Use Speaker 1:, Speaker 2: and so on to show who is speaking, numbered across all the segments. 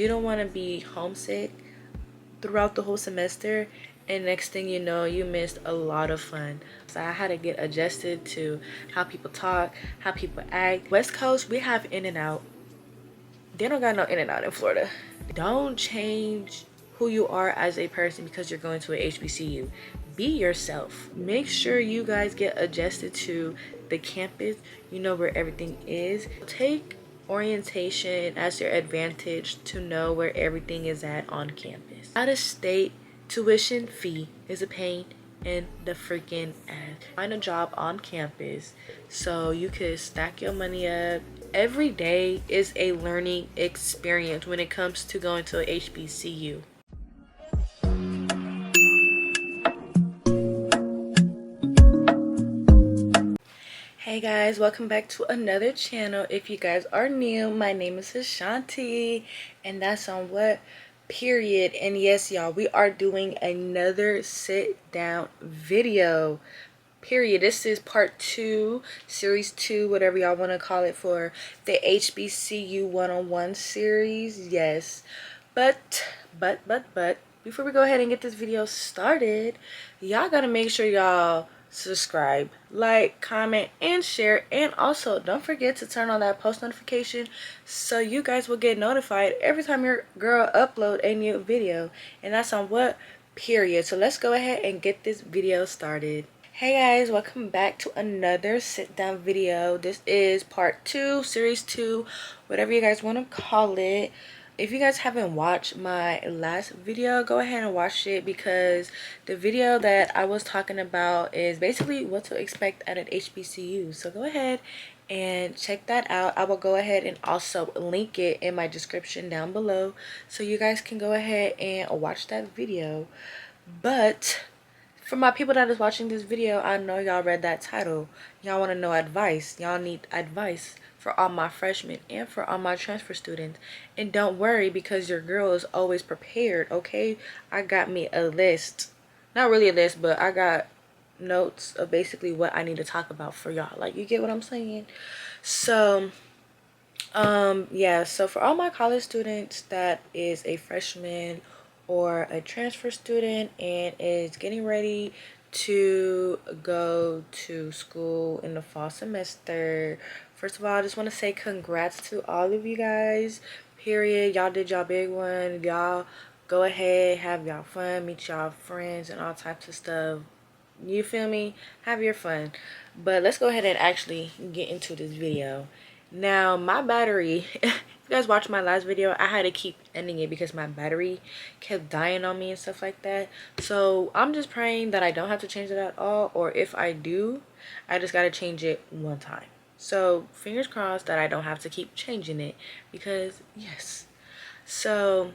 Speaker 1: You don't want to be homesick throughout the whole semester, and next thing you know, you missed a lot of fun. So I had to get adjusted to how people talk, how people act. West Coast, we have In and Out. They don't got no In and Out in Florida. Don't change who you are as a person because you're going to a HBCU. Be yourself. Make sure you guys get adjusted to the campus. You know where everything is. Take orientation as your advantage to know where everything is at on campus. Out of state tuition fee is a pain in the freaking ass. Find a job on campus so you could stack your money up. Every day is a learning experience when it comes to going to a HBCU. Hey guys, welcome back to another channel. If you guys are new, my name is Shanti, and that's on what period. And yes, y'all, we are doing another sit down video. Period. This is part 2, series 2, whatever y'all want to call it, for the HBCU one-on-one series. Yes, but before we go ahead and get this video started, y'all gotta make sure y'all subscribe, like, comment, and share. And also don't forget to turn on that post notification so you guys will get notified every time your girl upload a new video. And that's on what period. So let's go ahead and get this video started. Hey guys, welcome back to another sit down video. This is part 2, series 2, whatever you guys want to call it. If you guys haven't watched my last video, go ahead and watch it, because the video that I was talking about is basically what to expect at an HBCU. So go ahead and check that out. I will go ahead and also link it in my description down below so you guys can go ahead and watch that video. But for my people that is watching this video, I know y'all read that title. Y'all want to know advice. Y'all need advice for all my freshmen and for all my transfer students. And don't worry, because your girl is always prepared, okay? I got me a list. Not really a list, but I got notes of basically what I need to talk about for y'all. Like, you get what I'm saying? So yeah, so for all my college students that is a freshman or a transfer student and is getting ready to go to school in the fall semester, first of all, I just want to say congrats to all of you guys. Period. Y'all did y'all big one. Y'all go ahead, have y'all fun, meet y'all friends and all types of stuff. You feel me? Have your fun. But let's go ahead and actually get into this video. Now, my battery, if you guys watched my last video, I had to keep ending it because my battery kept dying on me and stuff like that. So I'm just praying that I don't have to change it at all, or if I do, I just got to change it one time. So fingers crossed that I don't have to keep changing it, because yes. So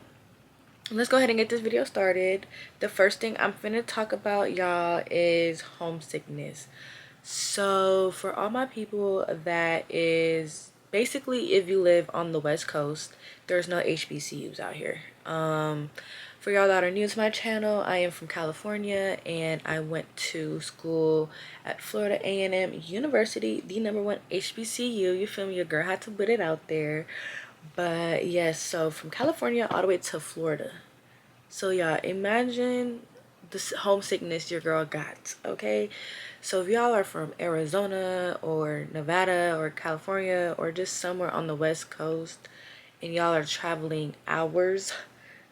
Speaker 1: let's go ahead and get this video started. The first thing I'm finna talk about, y'all, is homesickness. So for all my people that is basically, if you live on the West Coast, there's no HBCUs out here. For y'all that are new to my channel, I am from California and I went to school at Florida A&M University, the #1 HBCU. You feel me? Your girl had to put it out there. But yes, so from California all the way to Florida. So y'all, imagine the homesickness your girl got, okay? So if y'all are from Arizona or Nevada or California or just somewhere on the West Coast and y'all are traveling hours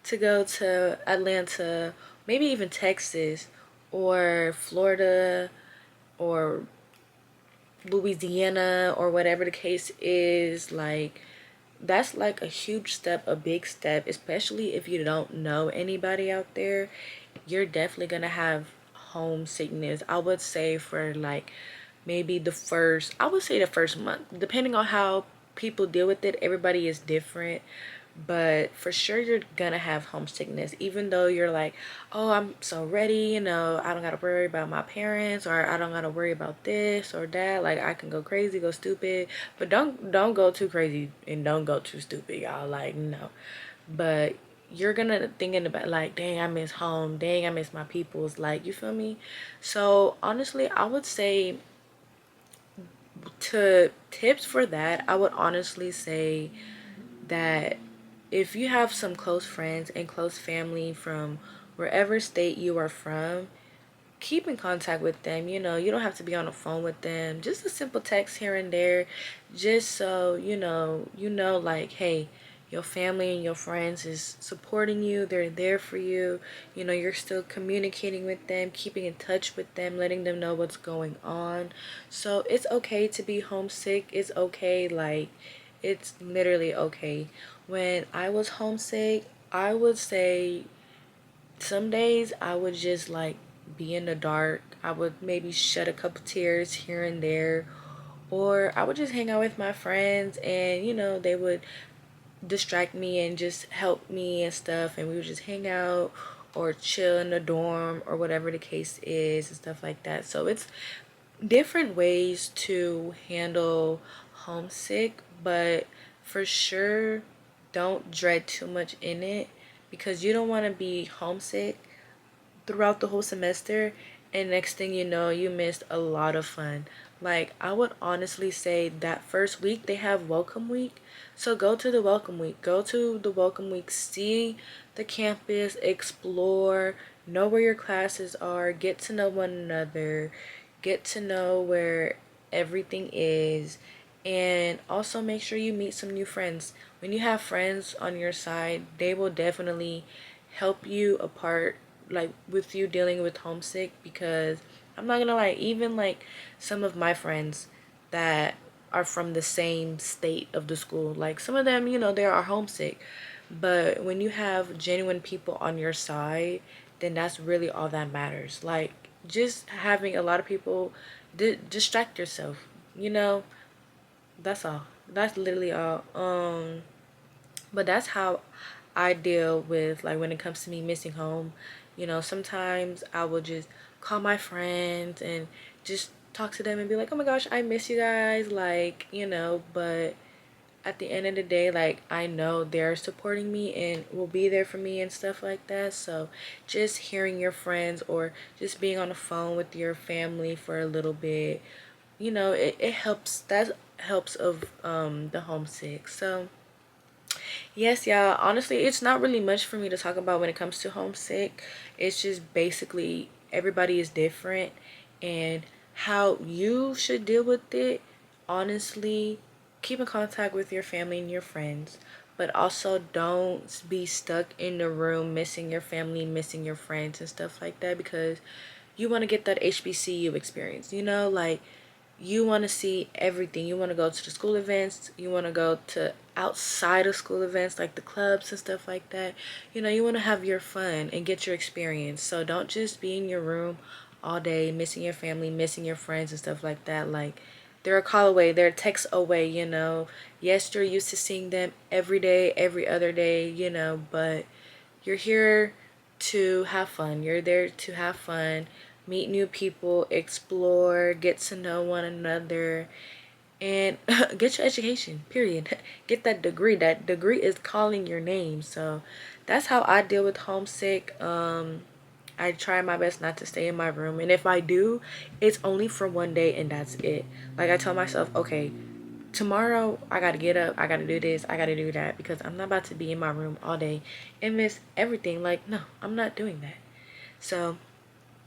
Speaker 1: to go to Atlanta, maybe even Texas or Florida or Louisiana or whatever the case is, like, that's like a huge step, a big step, especially if you don't know anybody out there. You're definitely gonna have homesickness. I would say for like maybe the first month, depending on how people deal with it. Everybody is different, but for sure you're gonna have homesickness, even though you're like, oh, I'm so ready, you know, I don't gotta worry about my parents, or I don't gotta worry about this or that. Like, I can go crazy, go stupid, but don't go too crazy and don't go too stupid, y'all. Like, no. But you're gonna thinking about, like, dang, I miss home, dang, I miss my peoples, like, you feel me? So honestly, I would say, to tips for that, I would honestly say that if you have some close friends and close family from wherever state you are from, keep in contact with them. You know, you don't have to be on the phone with them. Just a simple text here and there, just so you know, like, hey, your family and your friends is supporting you. They're there for you. You know, you're still communicating with them, keeping in touch with them, letting them know what's going on. So it's okay to be homesick. It's okay. Like, it's literally okay. When I was homesick, I would say some days I would just like be in the dark. I would maybe shed a couple tears here and there, or I would just hang out with my friends, and they would distract me and just help me and stuff, and we would just hang out or chill in the dorm or whatever the case is and stuff like that. So it's different ways to handle homesick, but for sure don't dread too much in it, because you don't want to be homesick throughout the whole semester, and next thing you know, you missed a lot of fun. Like, I would honestly say that first week they have welcome week, so go to the welcome week, see the campus, explore, know where your classes are, get to know one another, get to know where everything is, and also make sure you meet some new friends. When you have friends on your side, they will definitely help you apart, like with you dealing with homesick, because I'm not gonna lie, even like some of my friends that are from the same state of the school, like some of them, they are homesick. But when you have genuine people on your side, then that's really all that matters. Like, just having a lot of people distract yourself, you know? That's all. That's literally all. But that's how I deal with, like, when it comes to me missing home. Sometimes I will just call my friends and just talk to them and be like, oh my gosh, I miss you guys, like, but at the end of the day, like, I know they're supporting me and will be there for me and stuff like that. So just hearing your friends or just being on the phone with your family for a little bit, it helps. That helps of the homesick. So yes, yeah, honestly, it's not really much for me to talk about when it comes to homesick. It's just basically everybody is different, and how you should deal with it. Honestly, keep in contact with your family and your friends, but also don't be stuck in the room missing your family, missing your friends and stuff like that, because you want to get that HBCU experience, like you want to see everything. You want to go to the school events. You want to go to outside of school events, like the clubs and stuff like that. You want to have your fun and get your experience. So don't just be in your room all day, missing your family, missing your friends and stuff like that. Like, they're a call away, they're a text away. Yes, you're used to seeing them every day, every other day, but you're here to have fun. You're there to have fun, meet new people, explore, get to know one another, and get your education, period. Get that degree. That degree is calling your name. So that's how I deal with homesick. I try my best not to stay in my room, and if I do, it's only for one day and that's it. Like, I tell myself, okay, tomorrow I gotta get up, I gotta do this, I gotta do that, because I'm not about to be in my room all day and miss everything. Like, no, I'm not doing that. So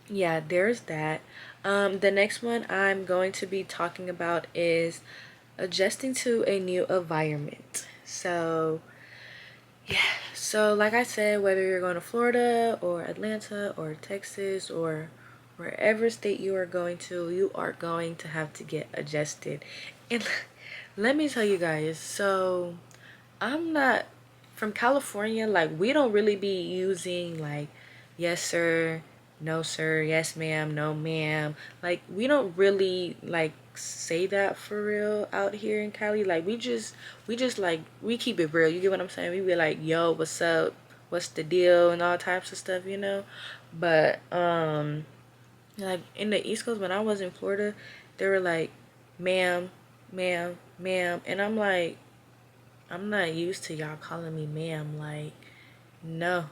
Speaker 1: yeah, there's that. The next one I'm going to be talking about is adjusting to a new environment. So yeah, so like I said, whether you're going to Florida or Atlanta or Texas or wherever state you are going to, you are going to have to get adjusted. And let me tell you guys, so I'm not from California. Like, we don't really be using like yes sir, no sir, yes ma'am, no ma'am. Like, we don't really like say that for real out here in Cali. Like, we just like, we keep it real. You get what I'm saying? We be like, yo, what's up? What's the deal? And all types of stuff. But like in the East Coast, when I was in Florida, they were like, ma'am, ma'am, ma'am, and I'm not used to y'all calling me ma'am. Like, no,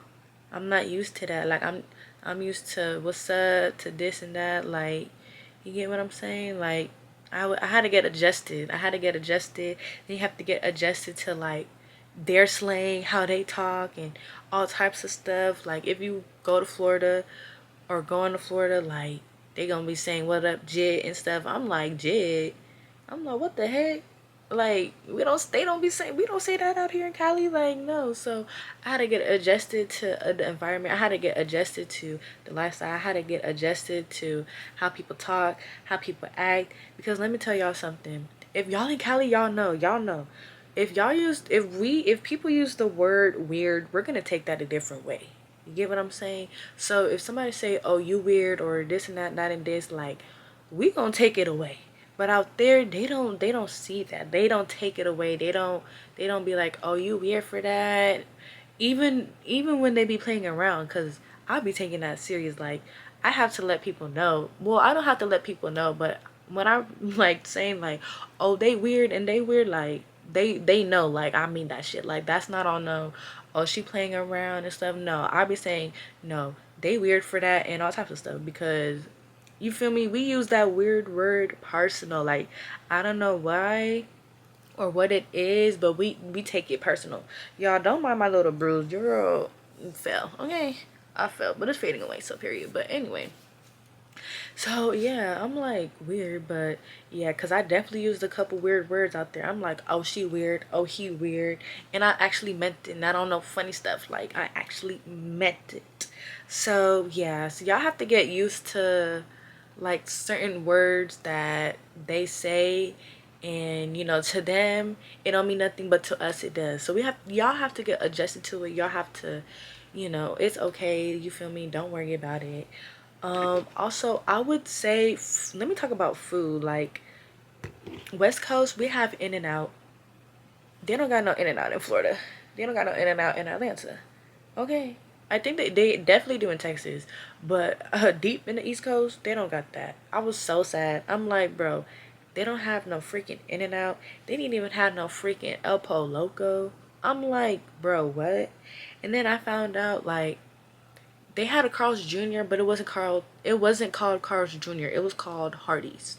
Speaker 1: I'm not used to that. Like, I'm used to what's up, to this and that. Like, you get what I'm saying? Like, I had to get adjusted. I had to get adjusted. Then you have to get adjusted to like their slang, how they talk, and all types of stuff. Like if you go to Florida or going to Florida, like they gonna be saying what up, Jid and stuff. I'm like, Jid. I'm like, what the heck? Like they don't be saying, we don't say that out here in Cali. Like no. So I had to get adjusted to the environment. I had to get adjusted to the lifestyle. I had to get adjusted to how people talk, how people act. Because let me tell y'all something. If y'all in Cali, y'all know. If people use the word weird, we're gonna take that a different way. You get what I'm saying? So if somebody say, "Oh, you weird," or this and that, and this, like, we gonna take it away. But out there, they don't see that. They don't take it away. They don't be like, "Oh, you weird for that." Even when they be playing around, cause I'll be taking that serious. Like I have to let people know. Well, I don't have to let people know, but when I'm like saying like, "Oh, they weird and they weird," like they know, like I mean that shit. Like that's not on no, oh she playing around and stuff. No, I be saying no, they weird for that and all types of stuff because you feel me? We use that weird word personal. Like I don't know why or what it is, but we take it personal. Y'all don't mind my little bruise. Your girl fell. Okay, I fell, but it's fading away. So period. But anyway, so yeah, I'm like weird, but yeah, cause I definitely used a couple weird words out there. I'm like, oh she weird, oh he weird, and I actually meant it. And I don't know funny stuff. Like I actually meant it. So yeah, so y'all have to get used to like certain words that they say, and to them it don't mean nothing, but to us it does. So y'all have to get adjusted to it. Y'all have to, it's okay. You feel me? Don't worry about it. Also, I would say, let me talk about food. Like, West Coast, we have In and Out. They don't got no In and Out in Florida. They don't got no In and Out in Atlanta. Okay. I think they definitely do in Texas. But deep in the East Coast, they don't got that. I was so sad. I'm like, bro, they don't have no freaking In and Out. They didn't even have no freaking El Po Loco. I'm like, bro, what? And then I found out, like, they had a Carl's Jr., but it wasn't called Carl's Jr. It was called Hardee's.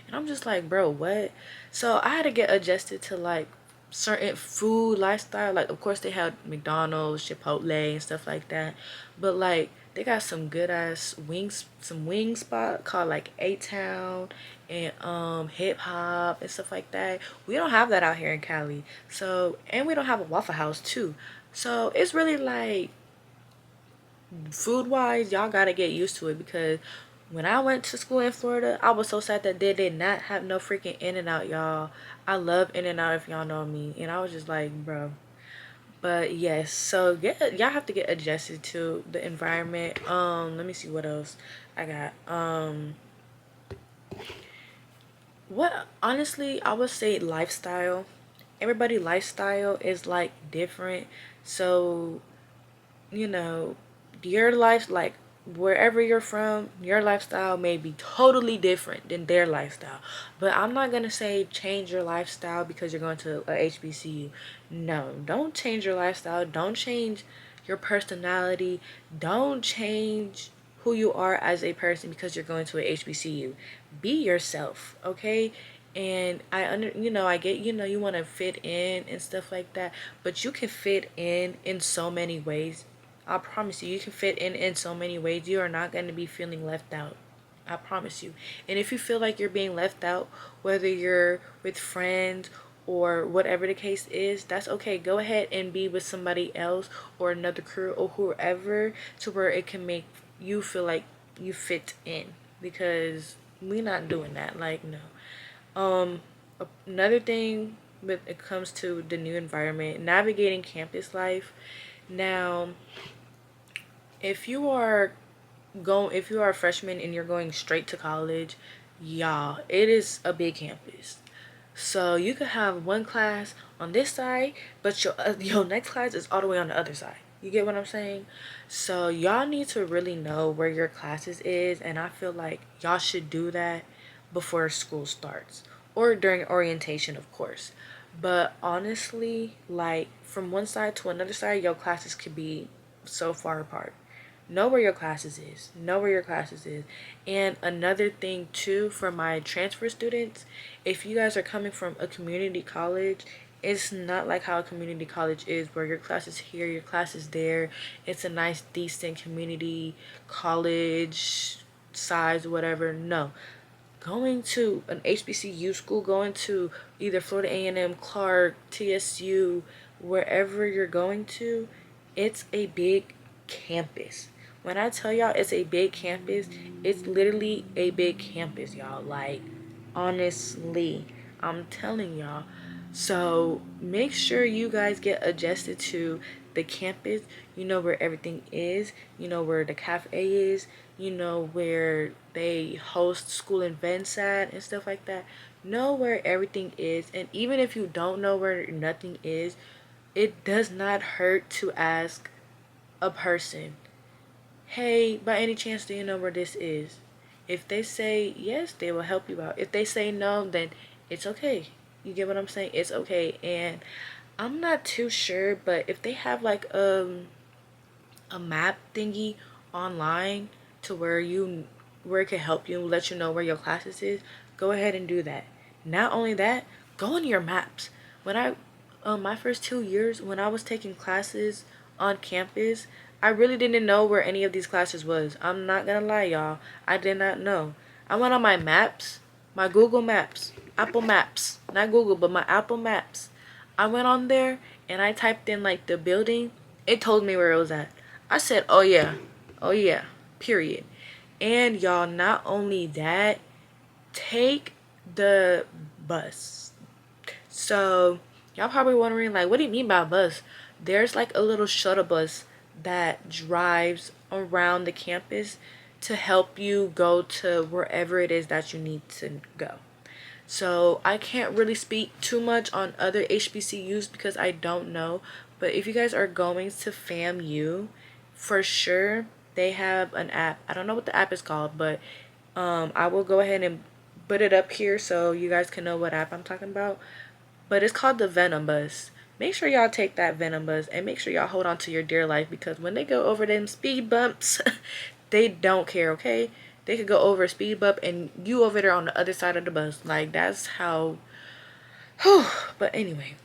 Speaker 1: And I'm just like, bro, what? So I had to get adjusted to like certain food lifestyle. Like of course they had McDonald's, Chipotle and stuff like that. But like they got some good ass wings, some wing spot called like A Town and hip hop and stuff like that. We don't have that out here in Cali. So and we don't have a Waffle House too. So it's really like food wise, y'all gotta get used to it because when I went to school in Florida, I was so sad that they did not have no freaking In and Out, y'all. I love In and Out if y'all know me. And I was just like, bro. But yes, so y'all have to get adjusted to the environment. Let me see what else I got. What honestly I would say lifestyle. Everybody lifestyle is like different. So you know, your life, like wherever you're from, your lifestyle may be totally different than their lifestyle. But I'm not gonna say change your lifestyle because you're going to a HBCU. No, don't change your lifestyle. Don't change your personality. Don't change who you are as a person because you're going to a HBCU. Be yourself, okay? And I get, you want to fit in and stuff like that, but you can fit in so many ways. I promise you, you can fit in so many ways. You are not going to be feeling left out. I promise you. And if you feel like you're being left out, whether you're with friends or whatever the case is, that's okay. Go ahead and be with somebody else or another crew or whoever to where it can make you feel like you fit in, because we're not doing that. Like, no. Um, Another thing when it comes to the new environment, navigating campus life. Now, if you are a freshman and you're going straight to college, y'all, it is a big campus. So you could have one class on this side, but your next class is all the way on the other side. You get what I'm saying? So y'all need to really know where your classes is, and I feel like y'all should do that before school starts or during orientation, of course. But honestly, like from one side to another side, your classes could be so far apart. Know where your classes is. Know where your classes is. And another thing too, for my transfer students, if you guys are coming from a community college It's not like how a community college is, where your class is here, your class is there. It's a nice, decent community college size, whatever. No, going to an HBCU school, going to either Florida A&M, Clark, TSU, wherever you're going to, it's a big campus. When I tell y'all it's a big campus, it's literally a big campus, y'all. Like, honestly, I'm telling y'all. So make sure you guys get adjusted to the campus. You know where everything is. You know where the cafe is. You know where they host school events at and stuff like that. Know where everything is. And even if you don't know where nothing is, it does not hurt to ask a person, hey, by any chance, do you know where this is? If they say yes, they will help you out. If they say no, then it's okay. You get what I'm saying? It's okay. And I'm not too sure, but if they have like a map thingy online to where it can help you, let you know where your classes is, go ahead and do that. Not only that, go on your maps. When I my first 2 years when I was taking classes on campus, I really didn't know where any of these classes was. I'm not gonna lie, y'all. I did not know. I went on my maps, my Google Maps, Apple Maps, not Google, but my Apple Maps. I went on there and I typed in like the building. It told me where it was at. I said, oh yeah, period. And y'all, not only that, take the bus. So y'all probably wondering, like, what do you mean by bus? There's like a little shuttle bus that drives around the campus to help you go to wherever it is that you need to go. So I can't really speak too much on other HBCUs because I don't know. But if you guys are going to FAMU, for sure they have an app. I don't know what the app is called, but I will go ahead and put it up here so you guys can know what app I'm talking about. But it's called the Venom Bus. Make sure y'all take that Venom Bus and make sure y'all hold on to your dear life, because when they go over them speed bumps, they don't care, okay? They could go over a speed bump and you over there on the other side of the bus. Like, that's how. Whew. But anyway.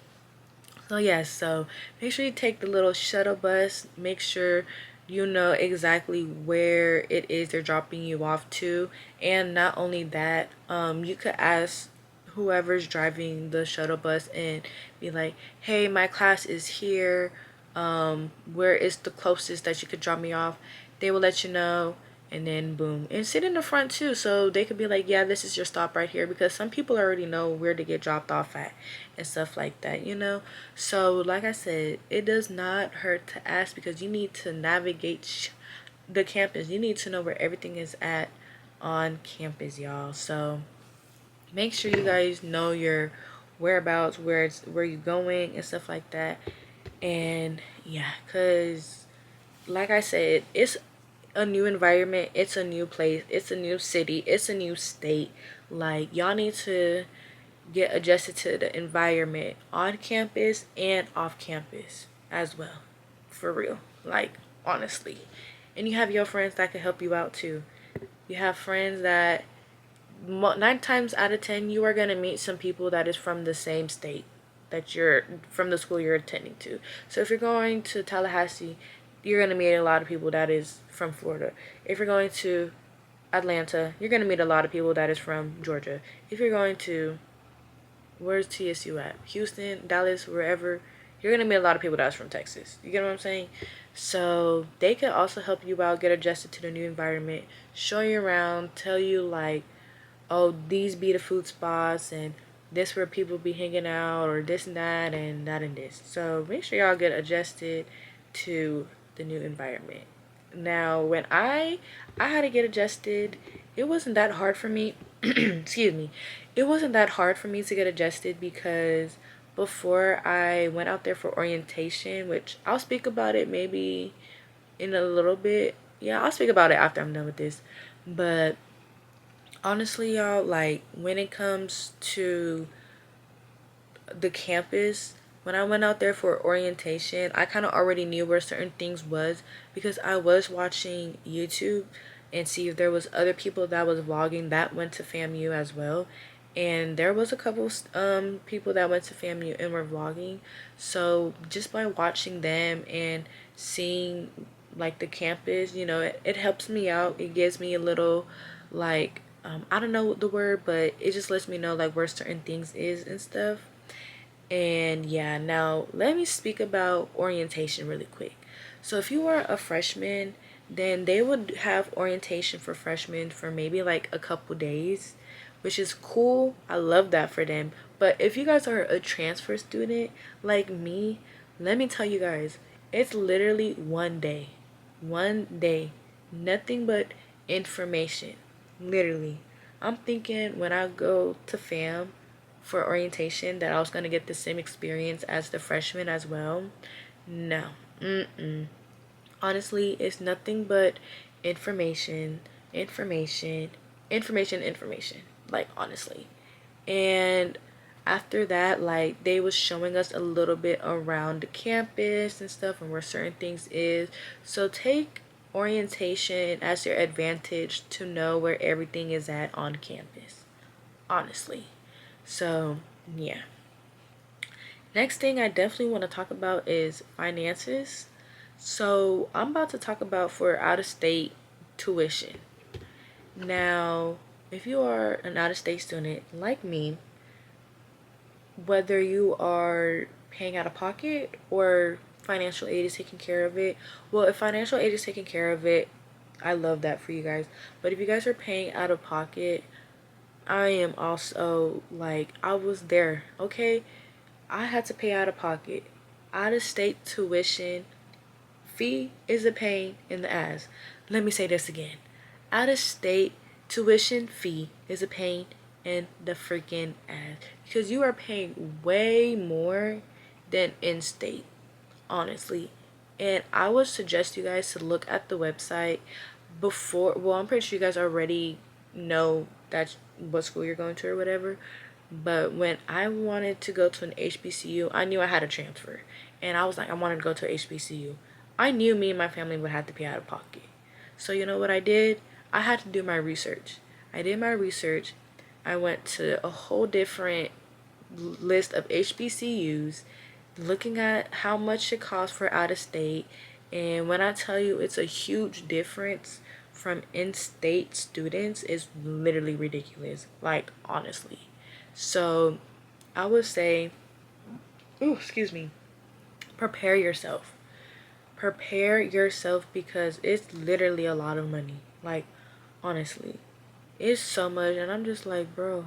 Speaker 1: So yes, so make sure you take the little shuttle bus. Make sure you know exactly where it is they're dropping you off to. And not only that, you could ask whoever's driving the shuttle bus and be like, hey, my class is here. Where is the closest that you could drop me off? They will let you know, and then boom. And sit in the front too, so they could be like, yeah, this is your stop right here, because some people already know where to get dropped off at and stuff like that, you know. So like I said, it does not hurt to ask, because you need to navigate the campus. You need to know where everything is at on campus, y'all. So make sure you guys know your whereabouts, where you're going and stuff like that. And yeah, because like I said, it's a new environment, it's a new place, it's a new city, it's a new state. Like, y'all need to get adjusted to the environment on campus and off campus as well. For real. Like, honestly. And you have your friends that can help you out too. You have friends that 9 times out of 10 you are going to meet some people that is from the same state that you're from, the school you're attending to. So if you're going to Tallahassee, you're going to meet a lot of people that is from Florida. If you're going to Atlanta, you're going to meet a lot of people that is from Georgia. If you're going to, where's TSU at? Houston, Dallas, wherever, you're going to meet a lot of people that's from Texas. You get what I'm saying? So they can also help you out, get adjusted to the new environment, show you around, tell you like, oh, these be the food spots, and this where people be hanging out, or this and that and that and this. So make sure y'all get adjusted to the new environment. Now, when I had to get adjusted, it wasn't that hard for me. Excuse me. It wasn't that hard for me to get adjusted, because before I went out there for orientation, which I'll speak about it maybe in a little bit. Yeah, I'll speak about it after I'm done with this. But honestly, y'all, like, when it comes to the campus, when I went out there for orientation, I kind of already knew where certain things was, because I was watching YouTube and see if there was other people that was vlogging that went to FAMU as well. and there was a couple people that went to FAMU and were vlogging. So just by watching them and seeing like the campus, you know, it helps me out. It gives me a little like I don't know the word, but it just lets me know like where certain things is and stuff. And yeah, now let me speak about orientation really quick. So if you are a freshman, then they would have orientation for freshmen for maybe like a couple days, which is cool. I love that for them. But if you guys are a transfer student like me, let me tell you guys, it's literally one day. One day. Nothing but information. Literally. I'm thinking when I go to FAM for orientation that I was going to get the same experience as the freshmen as well. No. Mm-mm. Honestly, it's nothing but information, information, information. Like, honestly. And after that, like, they was showing us a little bit around the campus and stuff and where certain things is. So take orientation as your advantage to know where everything is at on campus. Honestly. So, yeah. Next thing I definitely want to talk about is finances. So, I'm about to talk about for out of state tuition. Now, if you are an out of state student like me, whether you are paying out of pocket or financial aid is taking care of it, well, if financial aid is taking care of it, I love that for you guys. But if you guys are paying out of pocket, I am also like, I was there, okay? I had to pay out of pocket. Out of state tuition fee is a pain in the ass. Let me say this again. Out of state tuition fee is a pain in the freaking ass. Because you are paying way more than in state, honestly. And I would suggest you guys to look at the website before, well, I'm pretty sure you guys already know that's what school you're going to or whatever. But when I wanted to go to an HBCU, I knew I had to transfer. And I was like, I wanted to go to a HBCU. I knew me and my family would have to pay out of pocket. So you know what I did? I had to do my research. I did my research. I went to a whole different list of HBCUs, looking at how much it costs for out of state. And when I tell you it's a huge difference from in-state students, it's literally ridiculous. Like, honestly. So I would say, ooh, excuse me, prepare yourself. Prepare yourself because it's literally a lot of money. Like, honestly, it's so much. And I'm just like, bro,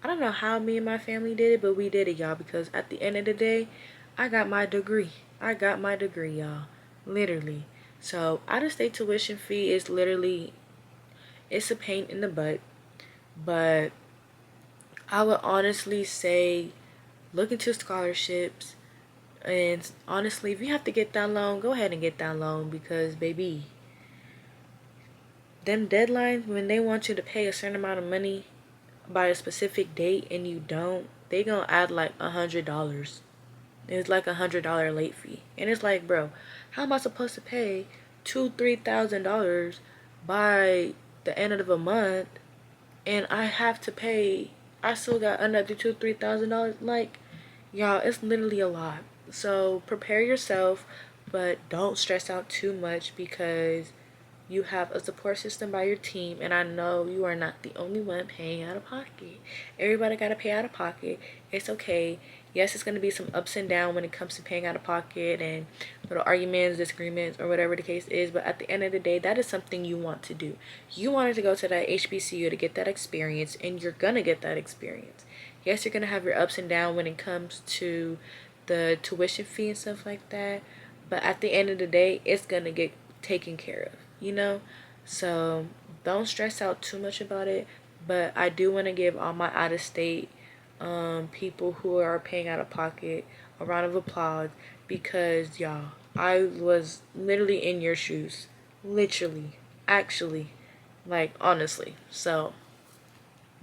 Speaker 1: I don't know how me and my family did it, but we did it, y'all. Because at the end of the day, I got my degree. I got my degree, y'all. Literally. So, out of state tuition fee is literally, it's a pain in the butt. But I would honestly say look into scholarships. And honestly, if you have to get that loan, go ahead and get that loan because, baby, them deadlines, when they want you to pay a certain amount of money by a specific date and you don't, they gonna add like $100. It's like $100 late fee. And it's like, bro, how am I supposed to pay $2,000-$3,000 by the end of a month and I have to pay, I still got another $2,000-$3,000? Like, y'all, it's literally a lot. So prepare yourself, but don't stress out too much because you have a support system by your team, and I know you are not the only one paying out of pocket. Everybody got to pay out of pocket. It's okay. Yes, it's going to be some ups and downs when it comes to paying out of pocket and little arguments, disagreements, or whatever the case is. But at the end of the day, that is something you want to do. You wanted to go to that HBCU to get that experience, and you're going to get that experience. Yes, you're going to have your ups and downs when it comes to the tuition fee and stuff like that. But at the end of the day, it's going to get taken care of, you know? So don't stress out too much about it. But I do want to give all my out of state people who are paying out of pocket a round of applause because, y'all, I was literally in your shoes. Literally. Actually. Like, honestly. So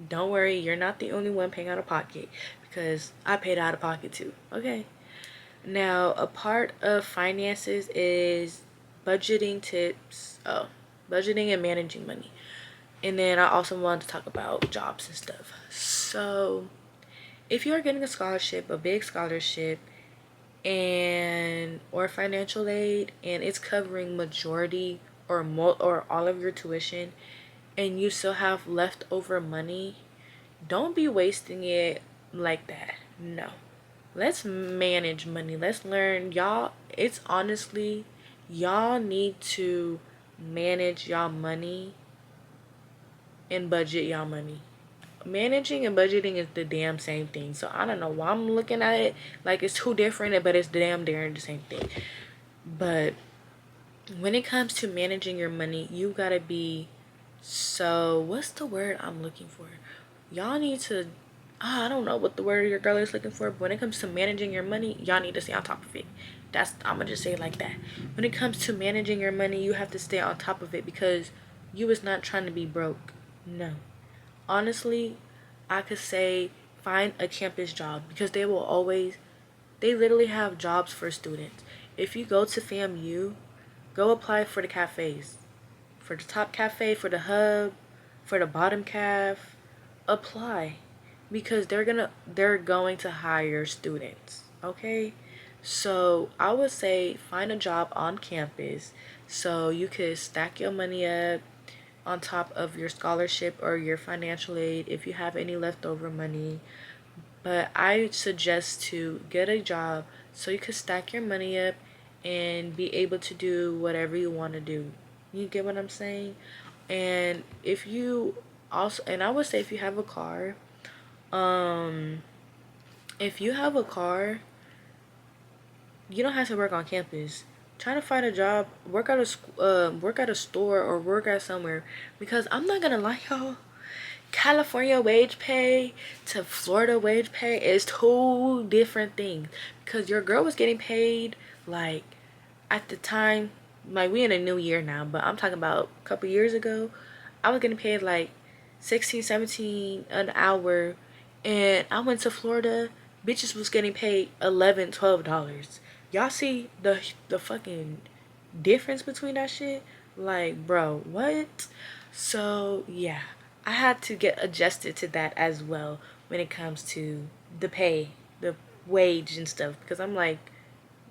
Speaker 1: don't worry, you're not the only one paying out of pocket because I paid out of pocket too. Okay? Now, a part of finances is budgeting tips. Oh, budgeting and managing money. And then I also wanted to talk about jobs and stuff. So if you are getting a scholarship, a big scholarship, and or financial aid, and it's covering majority or all of your tuition, and you still have leftover money, don't be wasting it like that. No. Let's manage money. Let's learn. Y'all, it's honestly, y'all need to manage y'all money and budget y'all money. Managing and budgeting is the damn same thing. So I don't know why I'm looking at it like it's two different, but it's damn near the same thing. But when it comes to managing your money, you gotta be so, what's the word I'm looking for? Y'all need to, I don't know what the word your girl is looking for, but when it comes to managing your money, y'all need to stay on top of it. I'm gonna just say it like that. When it comes to managing your money, you have to stay on top of it because you is not trying to be broke. No. Honestly, I could say find a campus job because they literally have jobs for students. If you go to FAMU, go apply for the cafes, for the top cafe, for the hub, for the bottom caf. Apply because they're going to hire students. Okay, so I would say find a job on campus so you could stack your money up on top of your scholarship or your financial aid if you have any leftover money. But I suggest to get a job so you could stack your money up and be able to do whatever you want to do. You get what I'm saying? And if you also, and I would say if you have a car, um, if you have a car, you don't have to work on campus. Try to find a job, work at a store or work at somewhere. Because I'm not gonna lie, y'all, California wage pay to Florida wage pay is two different things. Because your girl was getting paid like at the time, like we in a new year now, but I'm talking about a couple years ago, I was getting paid like 16, 17 an hour, and I went to Florida, bitches was getting paid 11, $12. Y'all see the fucking difference between that shit? Like, bro, what? So yeah, I had to get adjusted to that as well when it comes to the pay, the wage and stuff, because I'm like,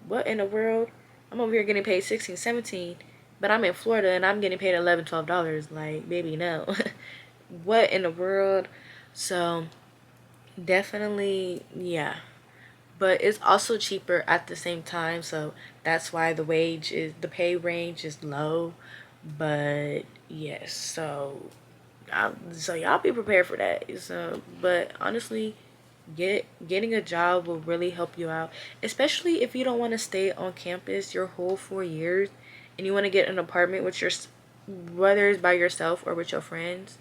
Speaker 1: what in the world? I'm over here getting paid 16, 17, but I'm in Florida and I'm getting paid 11, $12. Like, baby, no. What in the world? So definitely, yeah. But it's also cheaper at the same time, so that's why the pay range is low. But yes, so y'all be prepared for that. So, but honestly, getting a job will really help you out, especially if you don't want to stay on campus your whole 4 years, and you want to get an apartment with whether it's by yourself or with your friends.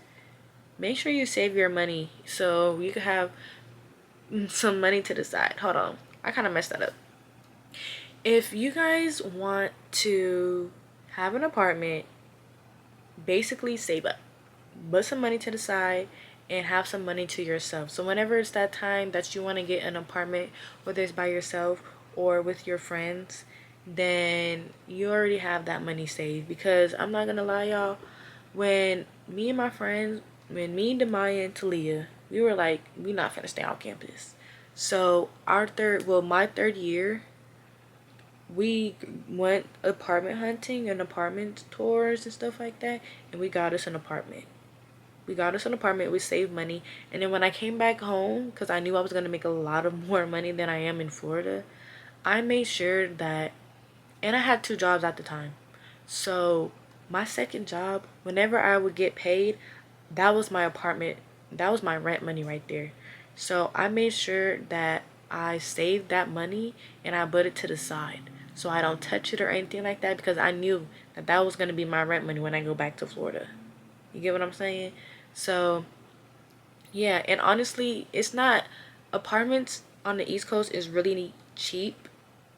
Speaker 1: Make sure you save your money so you can have some money to the side. Hold on, I kind of messed that up. If you guys want to have an apartment, basically save up, put some money to the side, and have some money to yourself. So whenever it's that time that you want to get an apartment, whether it's by yourself or with your friends, then you already have that money saved. Because I'm not gonna lie, y'all, when me and my friends, when me, Demaya, and Talia, we were like, we not finna stay on campus. So my third year, we went apartment hunting and apartment tours and stuff like that, and we got us an apartment. We saved money, and then when I came back home, because I knew I was going to make a lot of more money than I am in Florida, I made sure that, and I had two jobs at the time. So my second job, whenever I would get paid, that was my apartment, that was my rent money right there. So I made sure that I saved that money and I put it to the side so I don't touch it or anything like that, because I knew that that was going to be my rent money when I go back to Florida. You get what I'm saying? So yeah, and honestly, it's not, apartments on the East Coast is really cheap.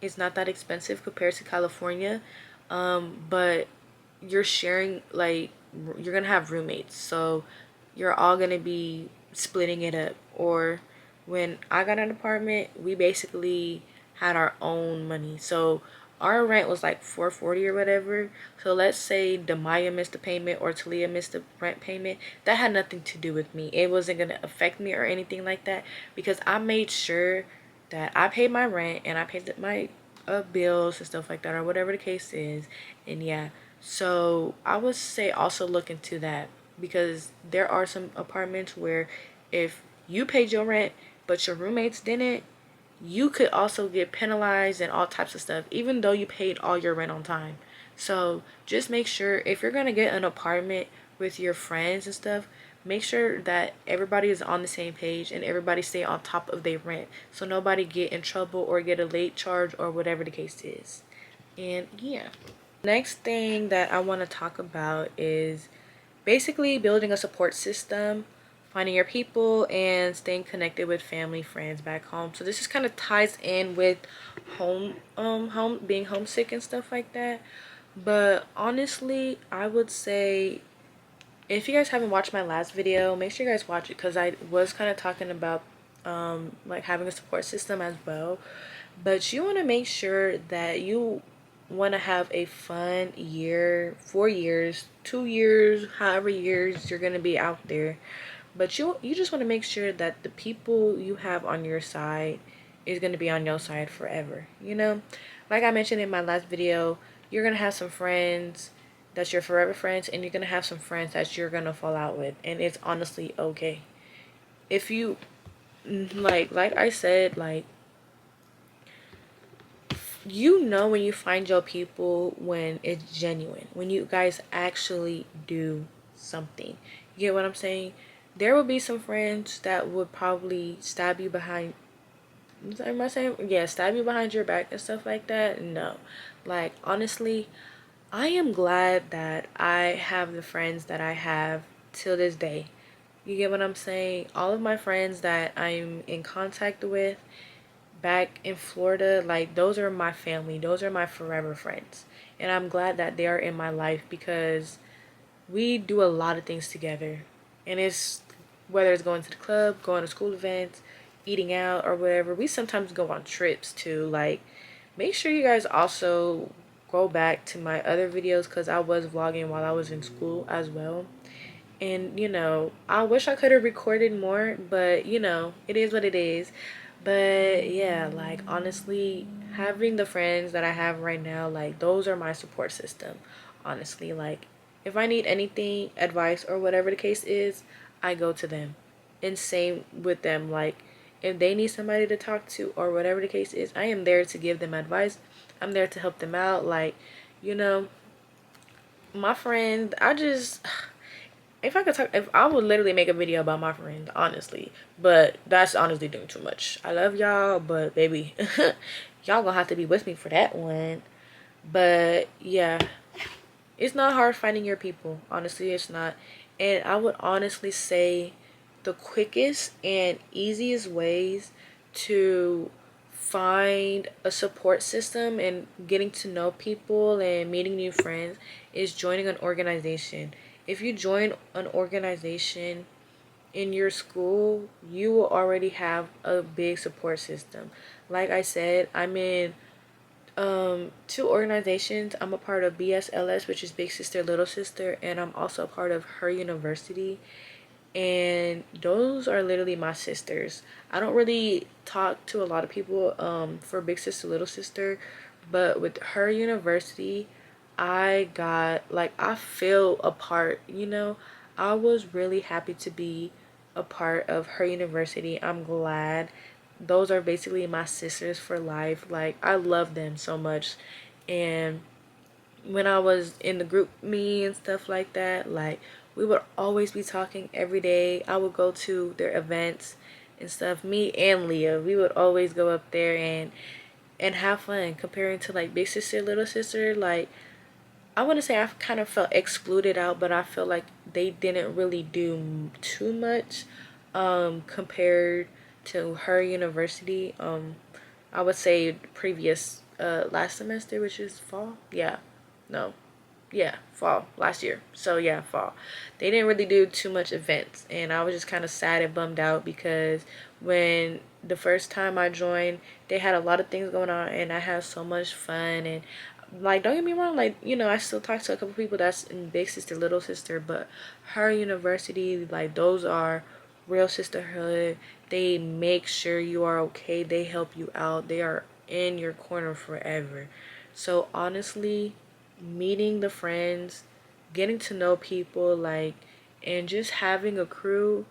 Speaker 1: It's not that expensive compared to California. But you're sharing, like, you're gonna have roommates, so you're all gonna be splitting it up. Or when I got an apartment, we basically had our own money. So our rent was like 440 or whatever. So let's say Demaya missed a payment or Talia missed a rent payment. That had nothing to do with me. It wasn't gonna affect me or anything like that because I made sure that I paid my rent and I paid my bills and stuff like that or whatever the case is. And yeah, so I would say also look into that because there are some apartments where if you paid your rent but your roommates didn't, you could also get penalized and all types of stuff even though you paid all your rent on time. So just make sure if you're gonna get an apartment with your friends and stuff, make sure that everybody is on the same page and everybody stay on top of their rent so nobody get in trouble or get a late charge or whatever the case is. And yeah, next thing that I want to talk about is basically building a support system, finding your people, and staying connected with family, friends back home. So this just kind of ties in with home being homesick and stuff like that. But honestly, I would say if you guys haven't watched my last video, make sure you guys watch it because I was kind of talking about like having a support system as well. But you want to make sure that you want to have a fun year, 4 years, 2 years, however years you're going to be out there. But you just want to make sure that the people you have on your side is going to be on your side forever. You know, like I mentioned in my last video, you're going to have some friends that's your forever friends, and you're going to have some friends that you're going to fall out with, and it's honestly okay. If you like I said, like, you know when you find your people when it's genuine, when you guys actually do something. You get what I'm saying? There will be some friends that would probably stab you behind, am I saying, yeah, stab you behind your back and stuff like that. No, like, honestly, I am glad that I have the friends that I have till this day. You get what I'm saying? All of my friends that I'm in contact with back in Florida, like, those are my family. Those are my forever friends. And I'm glad that they are in my life because we do a lot of things together. And it's whether it's going to the club, going to school events, eating out or whatever. We sometimes go on trips too. Like, make sure you guys also go back to my other videos because I was vlogging while I was in school as well. And you know, I wish I could have recorded more, but you know, it is what it is. But yeah, like, honestly, having the friends that I have right now, like, those are my support system. Honestly, like, if I need anything, advice or whatever the case is, I go to them. And same with them, like, if they need somebody to talk to or whatever the case is, I am there to give them advice. I'm there to help them out. Like, you know, my friend, I just, if I could talk, if I would literally make a video about my friend, honestly, but that's honestly doing too much. I love y'all, but baby, y'all gonna have to be with me for that one. But yeah, it's not hard finding your people. Honestly, it's not. And I would honestly say the quickest and easiest ways to find a support system and getting to know people and meeting new friends is joining an organization. If you join an organization in your school, you will already have a big support system. Like I said, I'm in two organizations. I'm a part of BSLS, which is Big Sister Little Sister, and I'm also a part of her university. And those are literally my sisters. I don't really talk to a lot of people for Big Sister Little Sister, but with her university, I got, like, I feel a part, you know. I was really happy to be a part of her university. I'm glad. Those are basically my sisters for life. Like, I love them so much. And when I was in the group me and stuff like that, like, we would always be talking every day. I would go to their events and stuff. Me and Leah, we would always go up there and have fun. Comparing to like Big Sister, Little Sister, like, I want to say I kind of felt excluded out, but I feel like they didn't really do too much compared to her university. I would say previous last semester, which is fall. Yeah, no, yeah, fall last year. So yeah, fall. They didn't really do too much events, and I was just kind of sad and bummed out because when the first time I joined, they had a lot of things going on, and I had so much fun. And like, don't get me wrong, like, you know, I still talk to a couple people that's in big sister, little sister, but her university, like, those are real sisterhood. They make sure you are okay. They help you out. They are in your corner forever. So honestly, meeting the friends, getting to know people, like, and just having a crew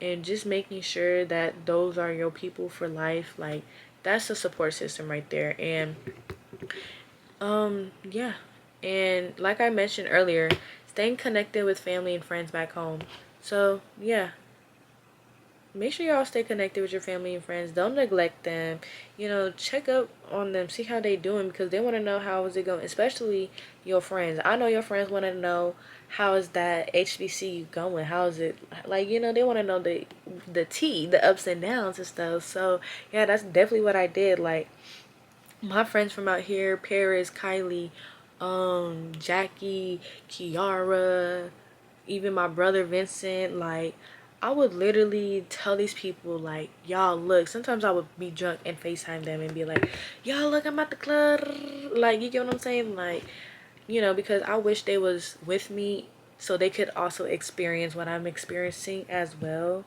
Speaker 1: and just making sure that those are your people for life, like, that's a support system right there. And yeah. And like I mentioned earlier, staying connected with family and friends back home. So yeah, make sure y'all stay connected with your family and friends. Don't neglect them. You know, check up on them, see how they doing, because they want to know how is it going, especially your friends. I know your friends want to know how is that HBCU going, how is it, like, you know, they want to know the tea, the ups and downs and stuff. So yeah, that's definitely what I did. Like, my friends from out here, Paris, Kylie, Jackie, Kiara, even my brother Vincent, like, I would literally tell these people, like, y'all look, sometimes I would be drunk and FaceTime them and be like, y'all look, I'm at the club, like, you get what I'm saying? Like, you know, because I wish they was with me so they could also experience what I'm experiencing as well.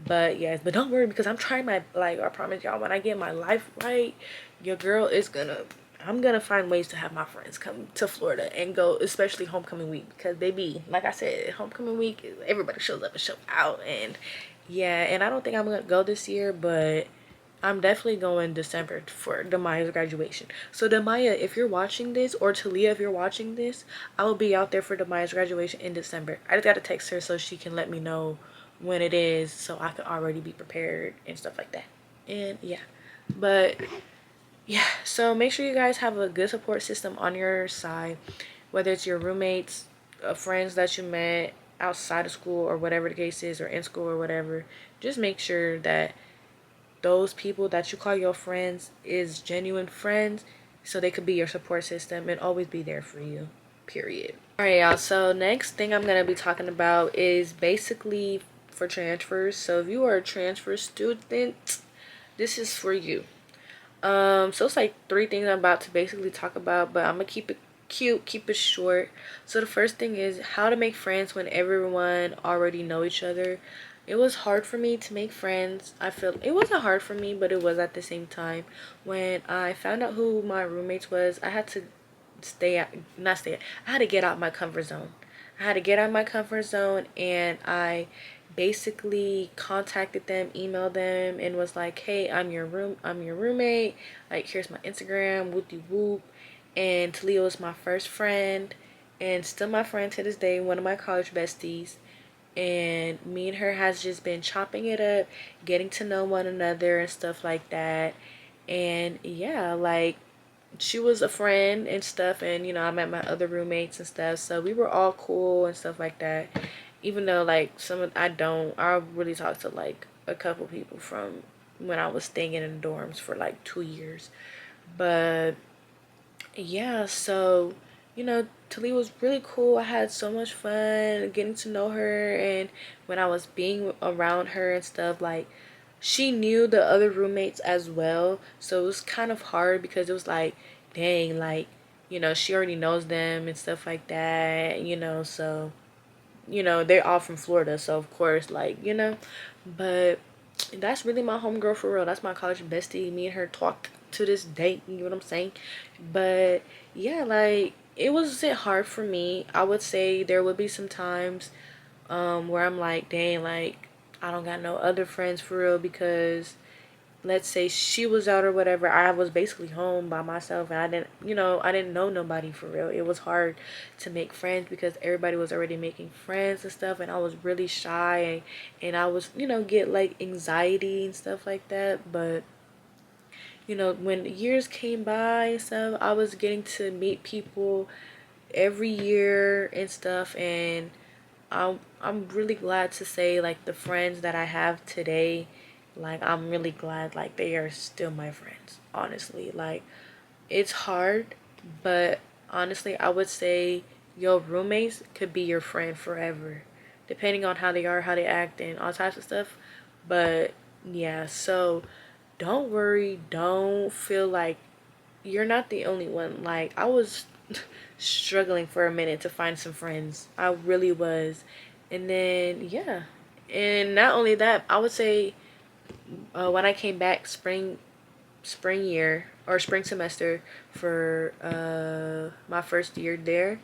Speaker 1: But yes, but don't worry, because I'm trying my, like, I promise y'all, when I get my life right, your girl is gonna, I'm gonna find ways to have my friends come to Florida and go, especially homecoming week, because baby, like I said, homecoming week, everybody shows up and show out. And yeah, and I don't think I'm gonna go this year, but I'm definitely going December for Demaya's graduation. So Demaya, if you're watching this, or Talia, if you're watching this, I will be out there for Demaya's graduation in December. I just gotta text her so she can let me know when it is, so I can already be prepared and stuff like that. And yeah, but yeah, so make sure you guys have a good support system on your side, whether it's your roommates, friends that you met outside of school, or whatever the case is, or in school or whatever. Just make sure that those people that you call your friends is genuine friends, so they could be your support system and always be there for you, period. All right, y'all, so next thing I'm going to be talking about is basically for transfers. So if you are a transfer student, this is for you. So it's like three things I'm about to basically talk about, but I'm gonna keep it cute, keep it short. So the first thing is how to make friends when everyone already know each other. It was hard for me to make friends. I feel it wasn't hard for me, but it was at the same time. When I found out who my roommates was, I had to stay out, not stay out, I had to get out my comfort zone. I had to get out my comfort zone, and I basically contacted them, emailed them, and was like, hey, I'm your roommate, like, here's my Instagram, whoopty whoop. And Talia was my first friend and still my friend to this day, one of my college besties. And me and her has just been chopping it up, getting to know one another and stuff like that. And yeah, like, she was a friend and stuff, and you know, I met my other roommates and stuff, so we were all cool and stuff like that. Even though, like, some of I really talked to like a couple people from when I was staying in the dorms for like 2 years. But yeah, so you know, Talia was really cool. I had so much fun getting to know her, and when I was being around her and stuff, like, she knew the other roommates as well, so it was kind of hard because it was like, dang, like, you know, she already knows them and stuff like that, you know. So you know, they're all from Florida, so of course, like, you know. But that's really my homegirl for real. That's my college bestie. Me and her talk to this day, you know what I'm saying? But yeah, like, it wasn't hard for me. I would say there would be some times where I'm like, dang, like, I don't got no other friends for real, because let's say she was out or whatever, I was basically home by myself, and I didn't, you know, I didn't know nobody for real. It was hard to make friends because everybody was already making friends and stuff, and I was really shy, and I was, you know, get like anxiety and stuff like that. But you know, when years came by and stuff, I was getting to meet people every year and stuff, and I'm really glad to say, like, the friends that I have today, like, I'm really glad, like, they are still my friends, honestly. Like, it's hard, but honestly, I would say your roommates could be your friend forever, depending on how they are, how they act, and all types of stuff. But yeah, so don't worry, don't feel like you're not the only one. Like, I was struggling for a minute to find some friends. I really was. And then, yeah. And not only that, I would say when I came back spring year or spring semester for my first year there,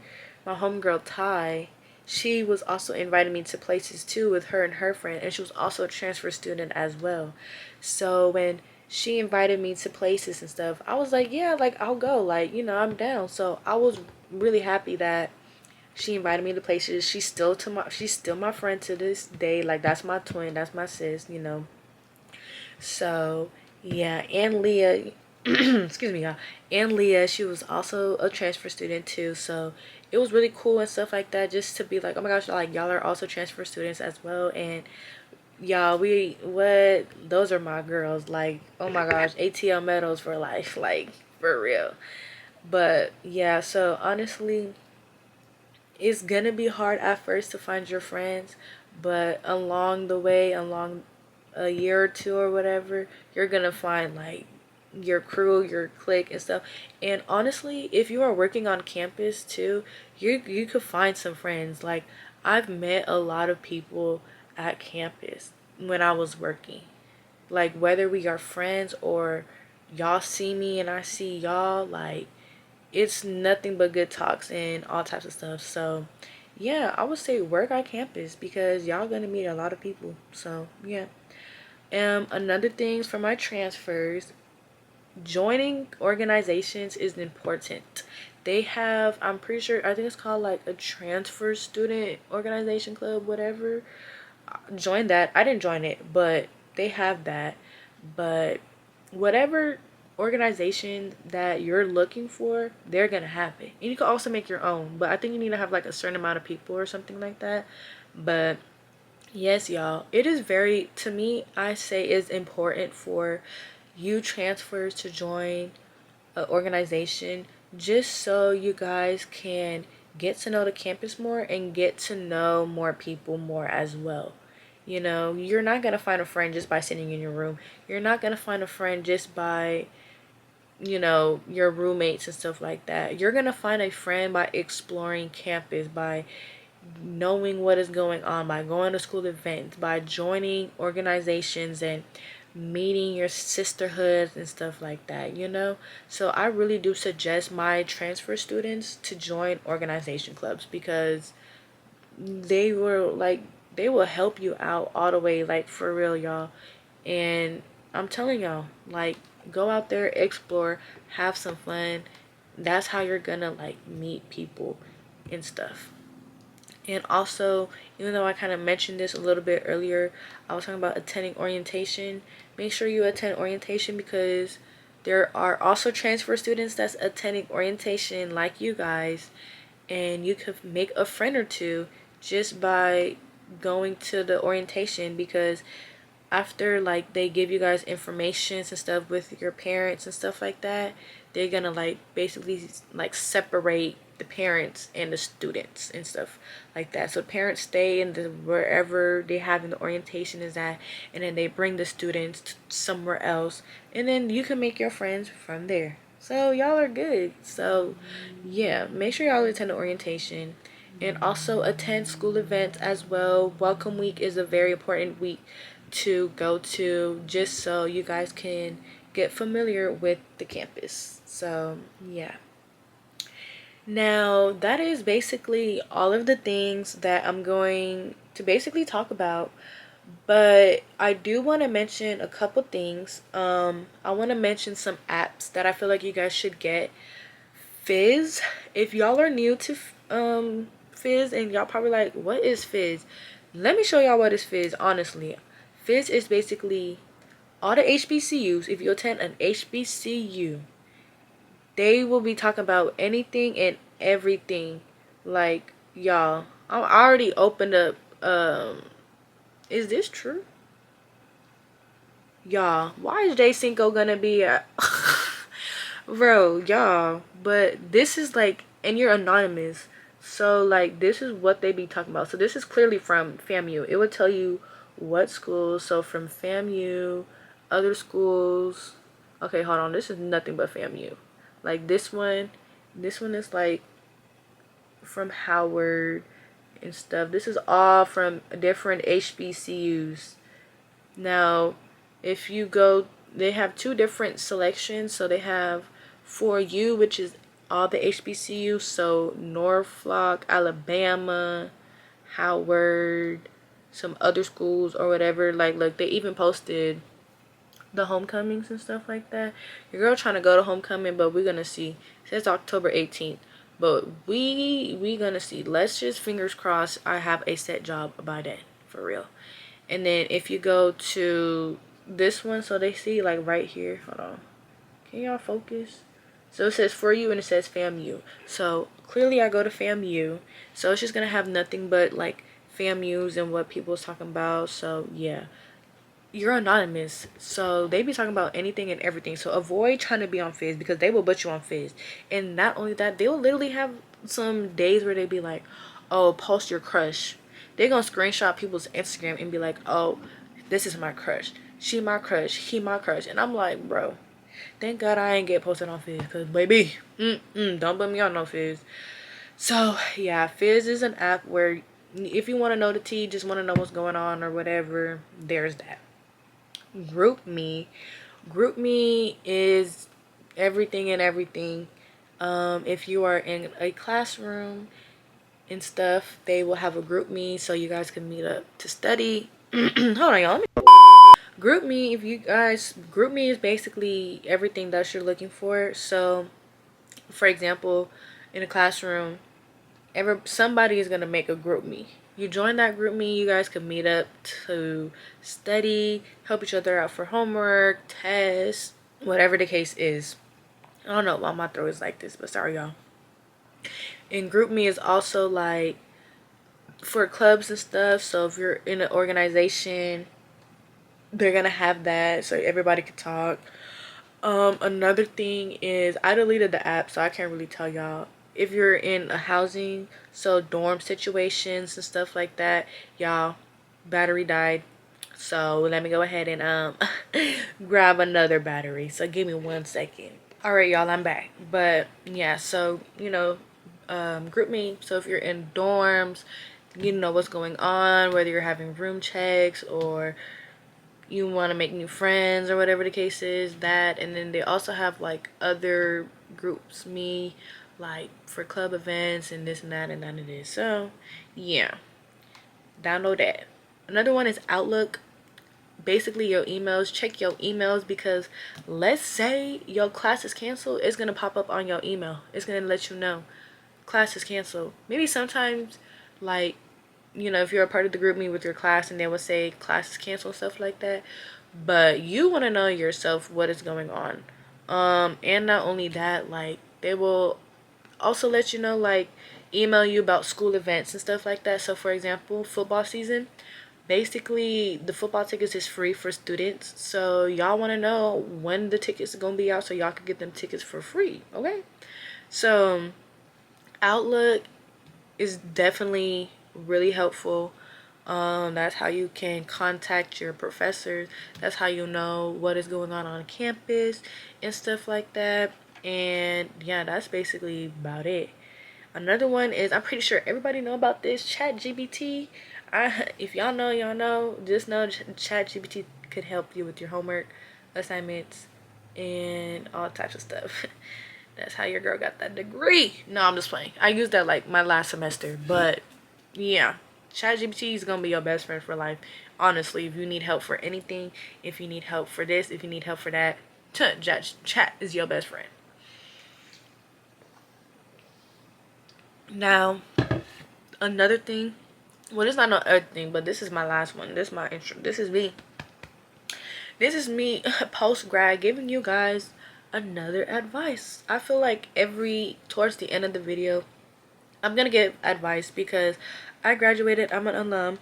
Speaker 1: my homegirl Ty, she was also inviting me to places too with her and her friend, and she was also a transfer student as well. So when she invited me to places and stuff, I was like, yeah, like I'll go, like, I'm down. So I was really happy that she invited me to places. She's still my friend to this day. Like, that's my twin, that's my sis. So yeah, and Leah, excuse me, y'all. And Leah, she was also a transfer student too. So it was really cool and stuff like that. Just to be like, oh my gosh, like y'all are also transfer students as well. And y'all, those are my girls. Like, oh my gosh, ATL medals for life, like for real. But yeah, so honestly, it's gonna be hard at first to find your friends, but along the way, along a year or two or whatever, you're gonna find like your crew, your clique and stuff. And honestly, if you are working on campus too, you could find some friends. Like, I've met a lot of people at campus when I was working. Like, whether we are friends or y'all see me and I see y'all, like, it's nothing but good talks and all types of stuff. So yeah, I would say work on campus because y'all gonna meet a lot of people. So yeah. Another things for my transfers, joining organizations is important. They have, I'm pretty sure, I think it's called like a transfer student organization club, whatever. Join that. I didn't join it, but they have that. But whatever organization that you're looking for, they're gonna have it. And you can also make your own, but I think you need to have like a certain amount of people or something like that. But yes, y'all, it is very, to me, I say it's important for you transfers to join an organization just so you guys can get to know the campus more and get to know more people more as well. You're not going to find a friend just by sitting in your room. You're not going to find a friend just by, your roommates and stuff like that. You're going to find a friend by exploring campus, by knowing what is going on, by going to school events, by joining organizations and meeting your sisterhoods and stuff like that. So I really do suggest my transfer students to join organization clubs because they were like they will help you out all the way, like for real, y'all. And I'm telling y'all, like, go out there, explore, have some fun. That's how you're gonna like meet people and stuff. And also, even though I kind of mentioned this a little bit earlier, I was talking about attending orientation. Make sure you attend orientation because there are also transfer students that's attending orientation like you guys, and you could make a friend or two just by going to the orientation because after like they give you guys informations and stuff with your parents and stuff like that, they're gonna like basically like separate the parents and the students and stuff like that. So parents stay in the wherever they have in the orientation is at, and then they bring the students somewhere else, and then you can make your friends from there. So y'all are good. So yeah, make sure y'all attend the orientation and also attend school events as well. Welcome week is a very important week to go to just so you guys can get familiar with the campus. So yeah. Now that is basically all of the things that I'm going to basically talk about. But I do want to mention a couple things. I want to mention some apps that I feel like you guys should get. Fizz. If y'all are new to Fizz and y'all probably like, what is Fizz? Let me show y'all what is Fizz, honestly. Fizz is basically all the HBCUs. If you attend an HBCU, they will be talking about anything and everything. Like, y'all, I already opened up, is this true? Y'all, why is J Cinco gonna be a bro, y'all? But this is like, and you're anonymous, So like this is what they be talking about. So this is clearly from FAMU. It would tell you what schools. So from FAMU, other schools. Okay, hold on. This is nothing but FAMU. Like this one is like from Howard and stuff. This is all from different HBCUs. Now, if you go, they have two different selections. So they have for you, which is all the HBCUs. So Norfolk, Alabama, Howard, some other schools or whatever. Like, look, they even posted the homecomings and stuff like that. Your girl trying to go to homecoming, but we're gonna see. It says October 18th, but we gonna see. Let's just fingers crossed I have a set job by then, for real. And then if you go to this one, so they see like right here, hold on, can y'all focus? So it says for you and it says FAMU. So clearly I go to FAMU, so it's just gonna have nothing but like FAMUs and what people's talking about. So yeah, you're anonymous, so they be talking about anything and everything. So avoid trying to be on Fizz because they will put you on Fizz. And not only that, they'll literally have some days where they be like, oh, post your crush. They're gonna screenshot people's Instagram and be like, oh, this is my crush, she my crush, he my crush. And I'm like, bro, thank God I ain't get posted on Fizz, because baby, don't put me on no Fizz. So yeah, Fizz is an app where if you want to know the tea, just want to know what's going on or whatever, there's that. Group me is everything and everything. If you are in a classroom and stuff, they will have a group me so you guys can meet up to study. Hold on, y'all. Group me, if you guys, group me is basically everything that you're looking for. So for example, in a classroom, somebody is gonna make a group me. You join that group me, you guys can meet up to study, help each other out for homework, tests, whatever the case is. I don't know why my throat is like this, but sorry y'all. And group me is also like for clubs and stuff. So if you're in an organization, they're gonna have that so everybody can talk. Another thing is I deleted the app, so I can't really tell y'all. If you're in a housing, so dorm situations and stuff like that, y'all, battery died. So let me go ahead and grab another battery. So give me 1 second. All right, y'all, I'm back. But yeah, so you know, group me. So if you're in dorms, you know what's going on, whether you're having room checks or you want to make new friends or whatever the case is, that. And then they also have like other groups me, like for club events and this and that and none of this. So yeah, download that. Another one is Outlook. Basically your emails, check your emails, because let's say your class is canceled, it's gonna pop up on your email. It's gonna let you know class is canceled. Maybe sometimes, like, you know, if you're a part of the group me with your class and they will say class is canceled, stuff like that. But you want to know yourself what is going on. And not only that, like they will also let you know, like email you about school events and stuff like that. So for example, football season, basically the football tickets is free for students. So y'all want to know when the tickets are going to be out so y'all can get them tickets for free. Okay. So Outlook is definitely really helpful. That's how you can contact your professors. That's how you know what is going on campus and stuff like that. And yeah, that's basically about it. Another one is, I'm pretty sure everybody know about this, ChatGPT. If y'all know, y'all know. Just know ChatGPT could help you with your homework, assignments, and all types of stuff. That's how your girl got that degree. No, I'm just playing. I used that like my last semester. But yeah, ChatGPT is gonna be your best friend for life. Honestly, if you need help for anything, if you need help for this, if you need help for that, chat is your best friend. Now, another thing. Well, this is not no other thing, but this is my last one. This is my intro. This is me. This is me post grad giving you guys another advice. I feel like towards the end of the video, I'm gonna give advice because I graduated. I'm an alum,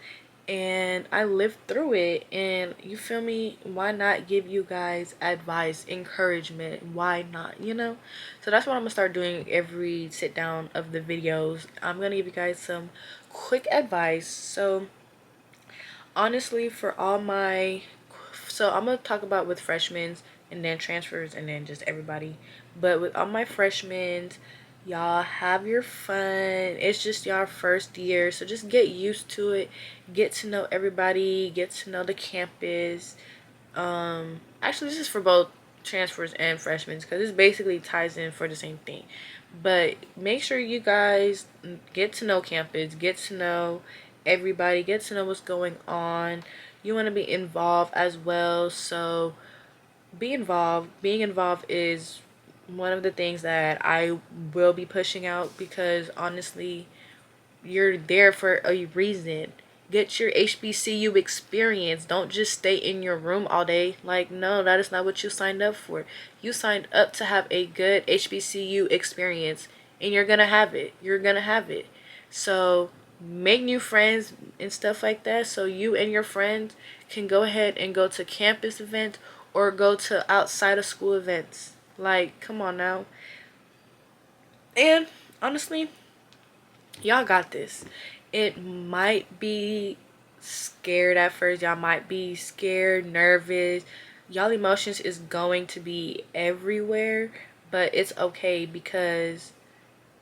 Speaker 1: and I lived through it. And you feel me? Why not give you guys advice, encouragement? Why not, you know? So that's what I'm gonna start doing every sit down of the videos. I'm gonna give you guys some quick advice. So honestly, for all my, so I'm gonna talk about with freshmen and then transfers and then just everybody. But with all my freshmen, y'all have your fun. It's just y'all first year, so just get used to it. Get to know everybody. Get to know the campus. Actually, this is for both transfers and freshmen because this basically ties in for the same thing. But make sure you guys get to know campus, get to know everybody, get to know what's going on. You want to be involved as well, so be involved. Being involved is one of the things that I will be pushing out because honestly, you're there for a reason. Get your HBCU experience. Don't just stay in your room all day. Like, no, that is not what you signed up for. You signed up to have a good HBCU experience, and you're gonna have it. You're gonna have it. So make new friends and stuff like that so you and your friends can go ahead and go to campus events or go to outside of school events. Like, come on now. And honestly, y'all got this. It might be scared at first. Y'all might be scared, nervous. Y'all emotions is going to be everywhere, but it's okay because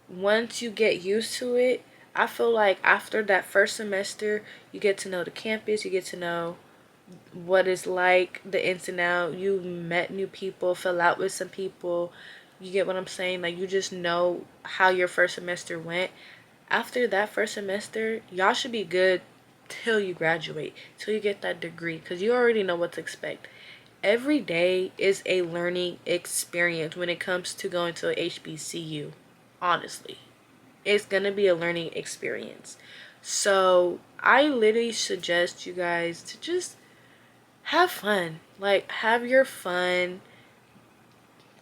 Speaker 1: once you get used to it, I feel like after that first semester, you get to know the campus, you get to know what it's like, the ins and out. You met new people, fell out with some people. You get what I'm saying? Like, you just know how your first semester went. After that first semester, y'all should be good till you graduate, till you get that degree, because you already know what to expect. Every day is a learning experience when it comes to going to a HBCU. Honestly, it's gonna be a learning experience. So I literally suggest you guys to just have fun. Like, have your fun.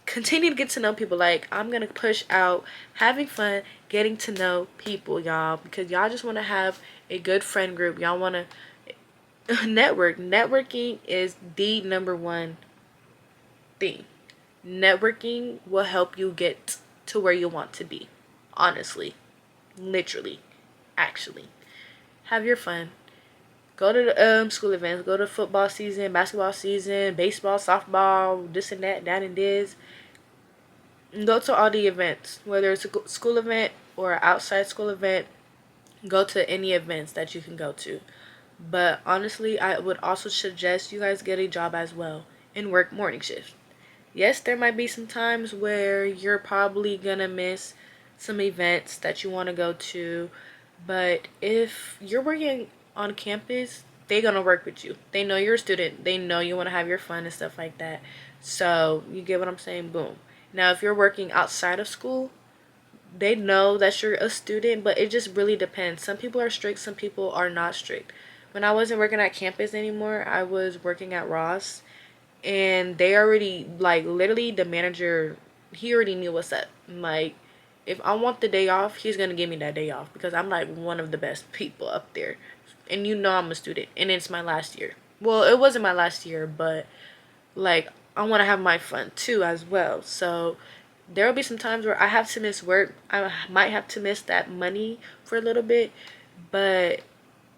Speaker 1: Continue to get to know people. Like, I'm gonna push out having fun, getting to know people, y'all, because y'all just want to have a good friend group. Y'all want to networking is the number one thing. Networking will help you get to where you want to be, honestly, literally, actually. Have your fun. Go to the school events. Go to football season, basketball season, baseball, softball, this and that and this. Go to all the events, whether it's a school event or outside school event. Go to any events that you can go to. But honestly, I would also suggest you guys get a job as well and work morning shifts. Yes, there might be some times where you're probably gonna miss some events that you want to go to, but if you're working on campus, they're gonna work with you. They know you're a student. They know you want to have your fun and stuff like that. So you get what I'm saying? Boom. Now, if you're working outside of school, they know that you're a student, but it just really depends. Some people are strict, some people are not strict. When I wasn't working at campus anymore, I was working at Ross, and they already, like, literally the manager, he already knew what's up. Like, if I want the day off, he's gonna give me that day off because I'm like one of the best people up there. And you know I'm a student and it's my last year. Well, it wasn't my last year, but like, I want to have my fun too as well. So there will be some times where I have to miss work. I might have to miss that money for a little bit, but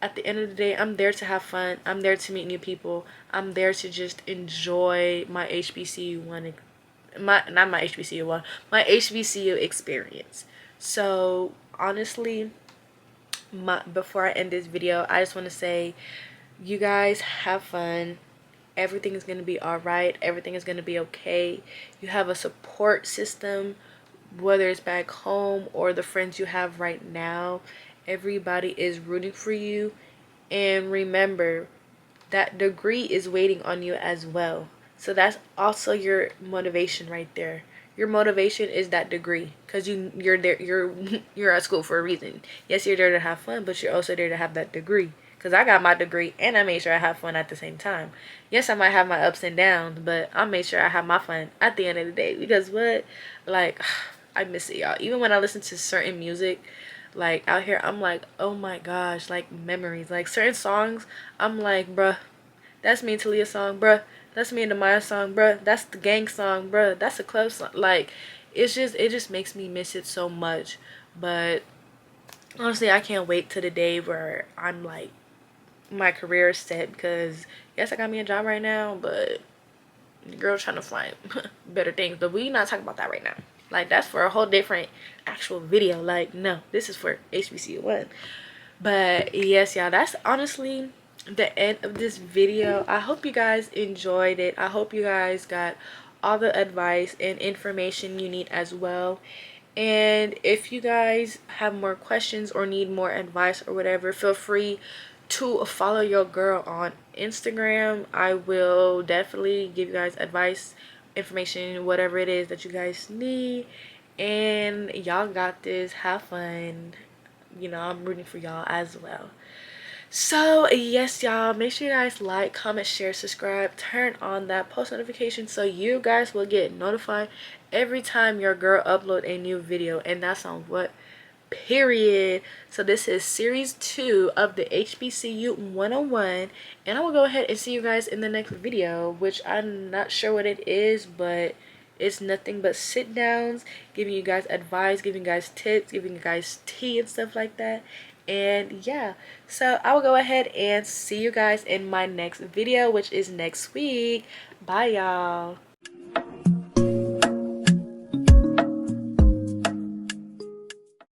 Speaker 1: at the end of the day, I'm there to have fun. I'm there to meet new people. I'm there to just enjoy my HBCU one, my not my HBCU one, my HBCU experience. So honestly, before I end this video, I just want to say, you guys have fun. Everything is going to be all right. Everything is going to be okay. You have a support system, whether it's back home or the friends you have right now. Everybody is rooting for you. And remember, that degree is waiting on you as well. So that's also your motivation right there. Your motivation is that degree, because you're there, you're at school for a reason. Yes, you're there to have fun, but you're also there to have that degree. Because I got my degree and I made sure I have fun at the same time. Yes, I might have my ups and downs, but I made sure I have my fun at the end of the day. Because what? Like, I miss it, y'all. Even when I listen to certain music, Like out here, I'm like, oh my gosh, like memories. Like certain songs, I'm like, bruh, that's me and Talia's song, bruh. That's me and Demaya's song, bruh. That's the gang song, bruh. That's a club song. Like, it just makes me miss it so much. But honestly, I can't wait to the day where I'm like, my career is set, because yes, I got me a job right now, but the girl trying to find better things. But we not talking about that right now. Like, that's for a whole different actual video. Like, no, this is for HBCU 1. But yes, y'all, that's honestly the end of this video. I hope you guys enjoyed it. I hope you guys got all the advice and information you need as well. And if you guys have more questions or need more advice or whatever, feel free to follow your girl on Instagram. I will definitely give you guys advice, information, whatever it is that you guys need. And y'all got this. Have fun. You know, I'm rooting for y'all as well. So yes, y'all, make sure you guys like, comment, share, subscribe, turn on that post notification so you guys will get notified every time your girl upload a new video. And that's on what? Period. So this is series 2 of the HBCU 101, and I will go ahead and see you guys in the next video, which I'm not sure what it is, but it's nothing but sit downs, giving you guys advice, giving you guys tips, giving you guys tea and stuff like that. And yeah, so I will go ahead and see you guys in my next video, which is next week. Bye, y'all.